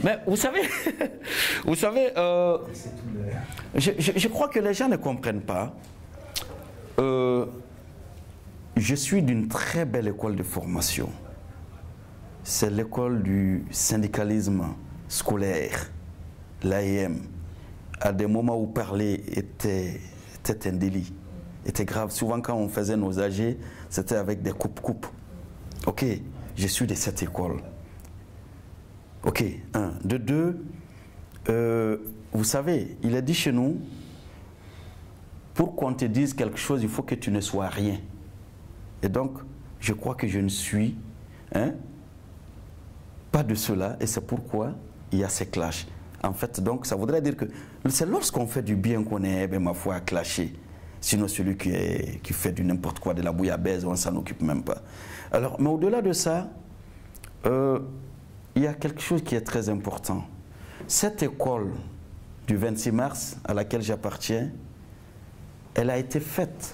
Mais vous savez, vous savez, je crois que les gens ne comprennent pas. Je suis d'une très belle école de formation. C'est l'école du syndicalisme scolaire, l'AEM. À des moments où parler était un délit, était grave. Souvent quand on faisait nos AG, c'était avec des coupes-coupes. Ok, je suis de cette école. Ok, un. De deux, vous savez, il est dit chez nous, pour qu'on te dise quelque chose, il faut que tu ne sois rien. Et donc, je crois que je ne suis pas de cela, et c'est pourquoi il y a ces clashs. En fait, donc, ça voudrait dire que c'est lorsqu'on fait du bien qu'on est, ma foi, à clasher. Sinon, celui qui fait du n'importe quoi, de la bouillabaisse, on ne s'en occupe même pas. Alors, mais au-delà de ça, il y a quelque chose qui est très important. Cette école du 26 mars à laquelle j'appartiens, elle a été faite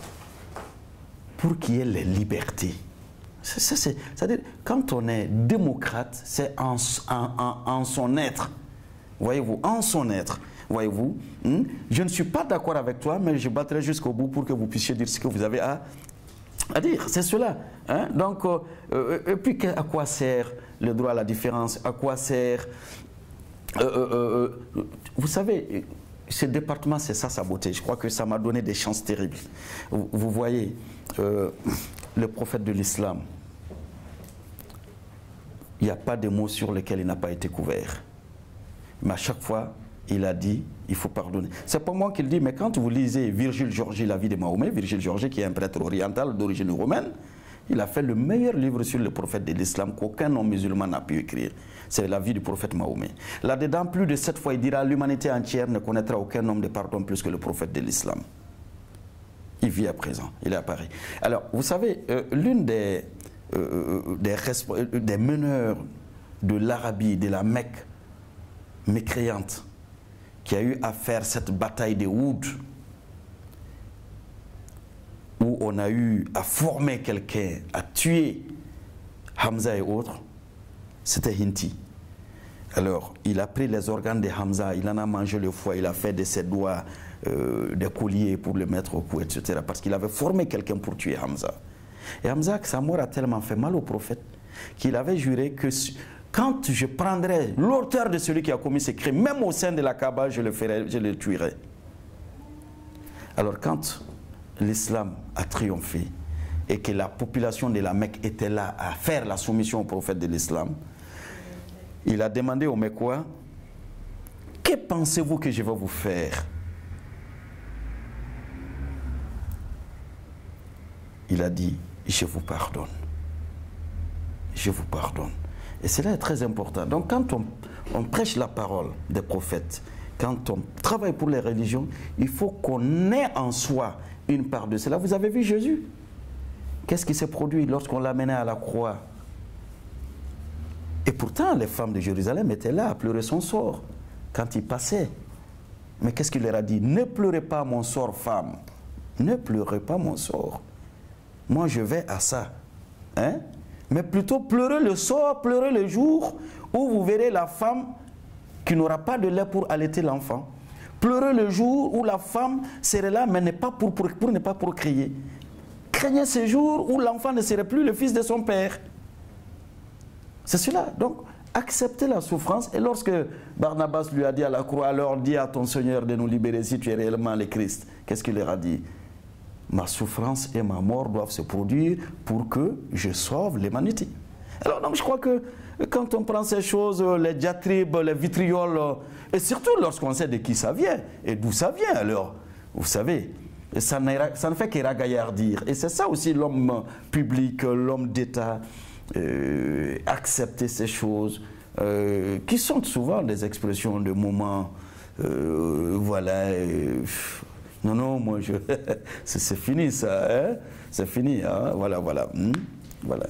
pour qu'il y ait les libertés. C'est-à-dire, quand on est démocrate, c'est en son être. Voyez-vous, en son être. Voyez-vous, je ne suis pas d'accord avec toi, mais je battrai jusqu'au bout pour que vous puissiez dire ce que vous avez à dire. C'est cela. Donc, et puis, à quoi sert le droit à la différence? À quoi sert... vous savez, ce département, c'est ça sa beauté. Je crois que ça m'a donné des chances terribles. Vous voyez, le prophète de l'islam, il n'y a pas de mots sur lesquels il n'a pas été couvert. Mais à chaque fois, il a dit, il faut pardonner. C'est pas moi qui le dis, mais quand vous lisez Virgile Georgi, la vie de Mahomet, Virgile Georgi qui est un prêtre oriental d'origine romaine, il a fait le meilleur livre sur le prophète de l'islam qu'aucun homme musulman n'a pu écrire. C'est la vie du prophète Mahomet. Là-dedans, plus de 7 fois, il dira, l'humanité entière ne connaîtra aucun homme de pardon plus que le prophète de l'islam. Il vit à présent, il est à Paris. Alors, vous savez, l'une des meneurs de l'Arabie, de la Mecque, mécréante, qui a eu à faire cette bataille de Oud, où on a eu à former quelqu'un, à tuer Hamza et autres, c'était Hinti. Alors, il a pris les organes de Hamza, il en a mangé le foie, il a fait de ses doigts des colliers pour le mettre au cou, etc. Parce qu'il avait formé quelqu'un pour tuer Hamza. Et Hamza, sa mort a tellement fait mal au prophète qu'il avait juré que quand je prendrai l'auteur de celui qui a commis ce crime, même au sein de la Kaaba, je le tuerai. Alors quand l'islam a triomphé et que la population de la Mecque était là à faire la soumission au prophète de l'islam, il a demandé aux Mecquois, que pensez-vous que je vais vous faire? Il a dit, je vous pardonne. Je vous pardonne. Et cela est très important. Donc quand on prêche la parole des prophètes, quand on travaille pour les religions, il faut qu'on ait en soi une part de cela. Vous avez vu Jésus? Qu'est-ce qui s'est produit lorsqu'on l'a mené à la croix? Et pourtant, les femmes de Jérusalem étaient là à pleurer son sort quand il passait. Mais qu'est-ce qu'il leur a dit? Ne pleurez pas mon sort, femme. Ne pleurez pas mon sort. Moi, je vais à ça. Mais plutôt pleurez le sort, pleurez le jour où vous verrez la femme qui n'aura pas de lait pour allaiter l'enfant. Pleurez le jour où la femme serait là, mais pour ne pas procréer. Craignez ce jour où l'enfant ne serait plus le fils de son père. C'est cela. Donc, acceptez la souffrance. Et lorsque Barnabas lui a dit à la croix, alors dis à ton Seigneur de nous libérer si tu es réellement le Christ. Qu'est-ce qu'il leur a dit? Ma souffrance et ma mort doivent se produire pour que je sauve l'humanité. Alors donc je crois que quand on prend ces choses, les diatribes, les vitrioles, et surtout lorsqu'on sait de qui ça vient et d'où ça vient, alors vous savez, ça ne fait que ragaillardir. Et c'est ça aussi l'homme public, l'homme d'État, accepter ces choses qui sont souvent des expressions de moments, voilà. Non, non, moi, c'est fini ça, hein? C'est fini, hein? Voilà, voilà. Voilà.